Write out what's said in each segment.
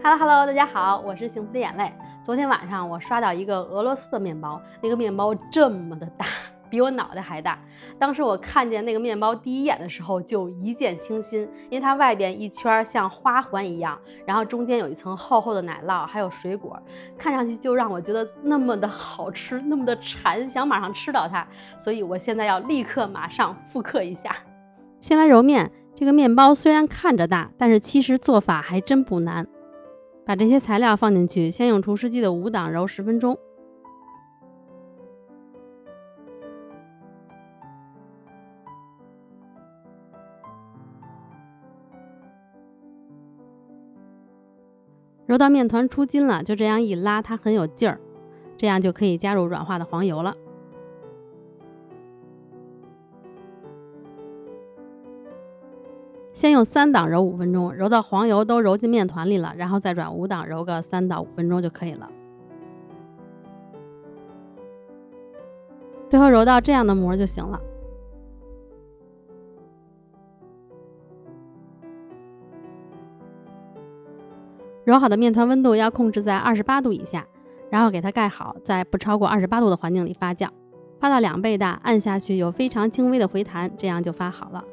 Hello， 大家好，我是幸福的眼泪。昨天晚上我刷到一个俄罗斯的面包，那个面包这么的大，比我脑袋还大。当时我看见那个面包第一眼的时候就一见倾心，因为它外边一圈像花环一样，然后中间有一层厚厚的奶酪，还有水果，看上去就让我觉得那么的好吃，那么的馋，想马上吃到它。所以我现在要立刻马上复刻一下。先来揉面，这个面包虽然看着大，但是其实做法还真不难。把这些材料放进去，先用厨师机的5档揉10分钟。揉到面团出筋了，就这样一拉，它很有劲儿，这样就可以加入软化的黄油了。先用3档揉5分钟，揉到黄油都揉进面团里了，然后再转5档揉个3到5分钟就可以了。最后揉到这样的模就行了。揉好的面团温度要控制在28度以下，然后给它盖好，在不超过28度的环境里发酵，发到2倍大，按下去有非常轻微的回弹，这样就发好了。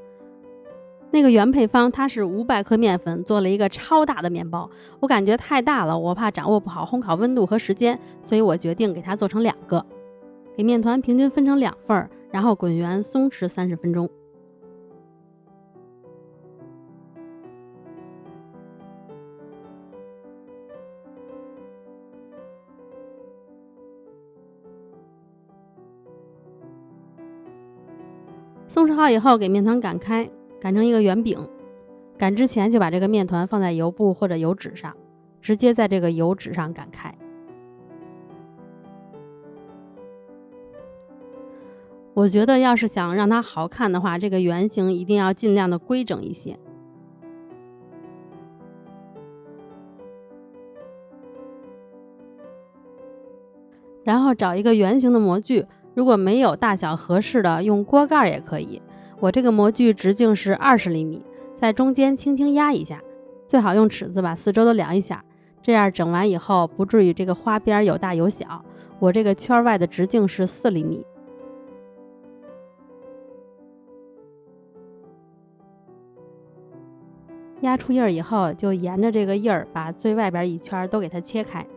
那个原配方它是500克面粉做了一个超大的面包，我感觉太大了，我怕掌握不好烘烤温度和时间，所以我决定给它做成2个，给面团平均分成2份，然后滚圆松弛30分钟。松弛好以后，给面团擀开，擀成一个圆饼。擀之前就把这个面团放在油布或者油纸上，直接在这个油纸上擀开。我觉得要是想让它好看的话，这个圆形一定要尽量的规整一些。然后找一个圆形的模具，如果没有大小合适的，用锅盖也可以。我这个模具直径是20厘米，在中间轻轻压一下，最好用尺子把四周都量一下，这样整完以后不至于这个花边有大有小。我这个圈外的直径是4厘米。压出印儿以后，就沿着这个印儿把最外边一圈都给它切开。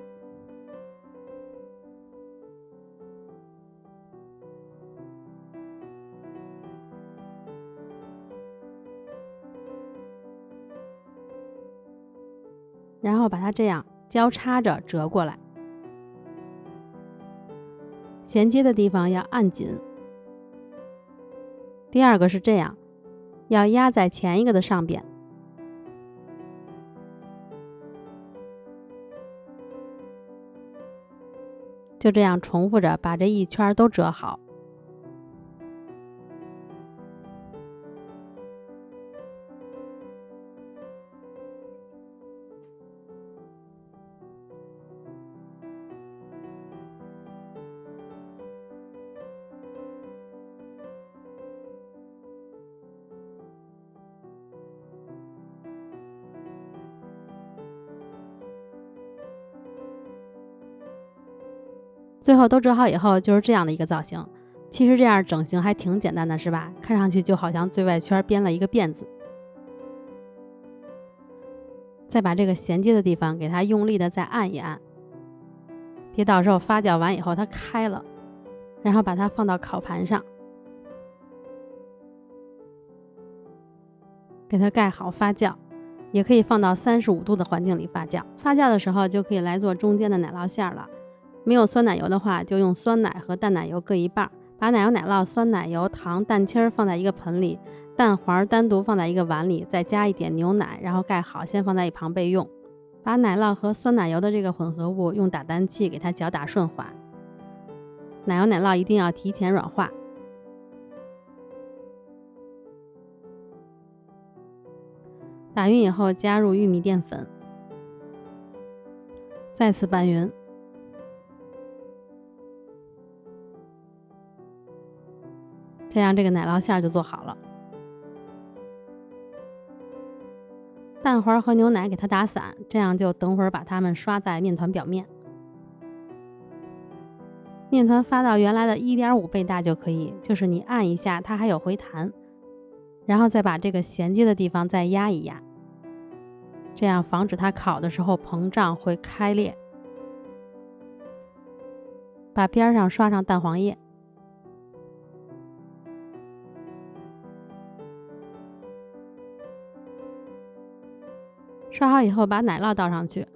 然后把它这样交叉着折过来，衔接的地方要按紧。第2个是这样，要压在前一个的上边。就这样重复着把这一圈都折好。最后都折好以后就是这样的一个造型。其实这样整形还挺简单的，是吧？看上去就好像最外圈编了一个辫子。再把这个衔接的地方给它用力的再按一按，别到时候发酵完以后它开了。然后把它放到烤盘上，给它盖好发酵，也可以放到35度的环境里发酵。发酵的时候就可以来做中间的奶酪馅了。没有酸奶油的话，就用酸奶和淡奶油各一半，把奶油、奶酪、酸奶油、糖、蛋清放在一个盆里，蛋黄单独放在一个碗里，再加一点牛奶，然后盖好，先放在一旁备用。把奶酪和酸奶油的这个混合物用打蛋器给它搅打顺滑，奶油、奶酪一定要提前软化。打匀以后加入玉米淀粉，再次拌匀。这样这个奶酪馅就做好了。蛋蛋黄和牛奶给它打散，这样就等会儿把它们刷在面团表面。面团发到原来的 1.5 倍大就可以，就是你按一下它还有回弹，然后再把这个衔接的地方再压一压，这样防止它烤的时候膨胀会开裂。把边上刷上蛋黄液，刷好以后把奶酪倒上去。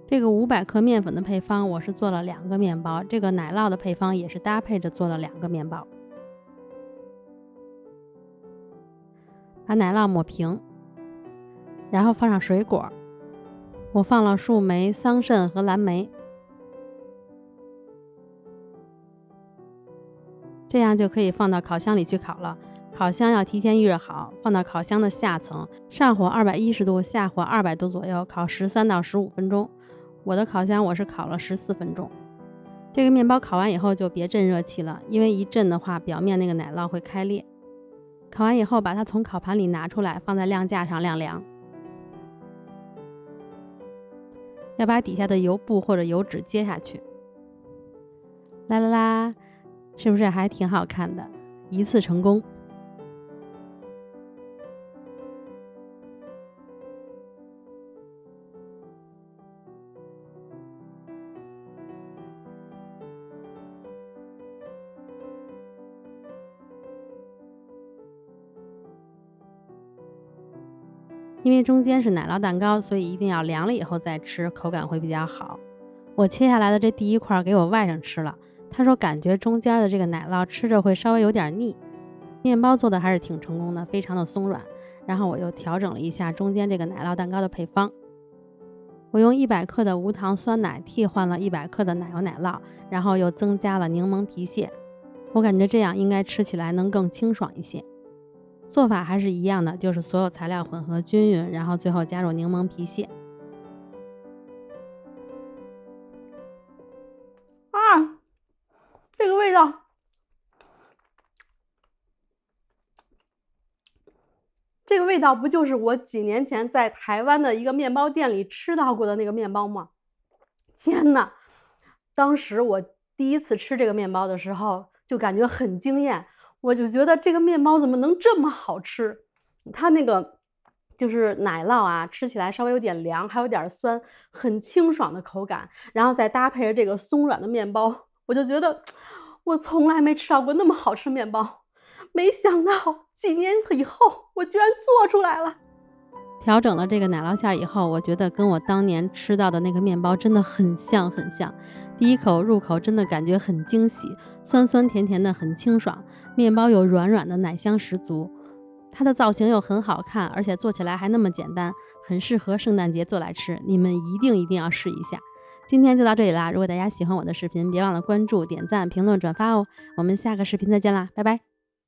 这个500克面粉的配方我是做了2个面包，这个奶酪的配方也是搭配着做了2个面包。把奶酪抹平，然后放上水果，我放了树莓、桑葚和蓝莓，这样就可以放到烤箱里去烤了。烤箱要提前预热好，放到烤箱的下层，上火210度，下火200度左右，烤13到15分钟。我的烤箱我是烤了14分钟。这个面包烤完以后就别震热气了，因为一震的话，表面那个奶酪会开裂。烤完以后把它从烤盘里拿出来，放在晾架上晾凉。要把底下的油布或者油纸揭下去。啦啦啦，是不是还挺好看的？一次成功。因为中间是奶酪蛋糕，所以一定要凉了以后再吃，口感会比较好。我切下来的这第一块给我外甥吃了，他说感觉中间的这个奶酪吃着会稍微有点腻。面包做的还是挺成功的，非常的松软。然后我又调整了一下中间这个奶酪蛋糕的配方，我用100克的无糖酸奶替换了100克的奶油奶酪，然后又增加了柠檬皮屑。我感觉这样应该吃起来能更清爽一些。做法还是一样的，就是所有材料混合均匀，然后最后加入柠檬皮屑。这个味道，这个味道不就是我几年前在台湾的一个面包店里吃到过的那个面包吗？天哪！当时我第一次吃这个面包的时候，就感觉很惊艳。我就觉得这个面包怎么能这么好吃？它那个就是奶酪啊，吃起来稍微有点凉，还有点酸，很清爽的口感，然后再搭配着这个松软的面包，我就觉得我从来没吃到过那么好吃的面包。没想到几年以后，我居然做出来了。调整了这个奶酪馅以后，我觉得跟我当年吃到的那个面包真的很像很像。第一口入口真的感觉很惊喜，酸酸甜甜的，很清爽，面包又软软的，奶香十足。它的造型又很好看，而且做起来还那么简单，很适合圣诞节做来吃，你们一定要试一下。今天就到这里啦，如果大家喜欢我的视频，别忘了关注、点赞、评论、转发哦。我们下个视频再见啦，拜拜。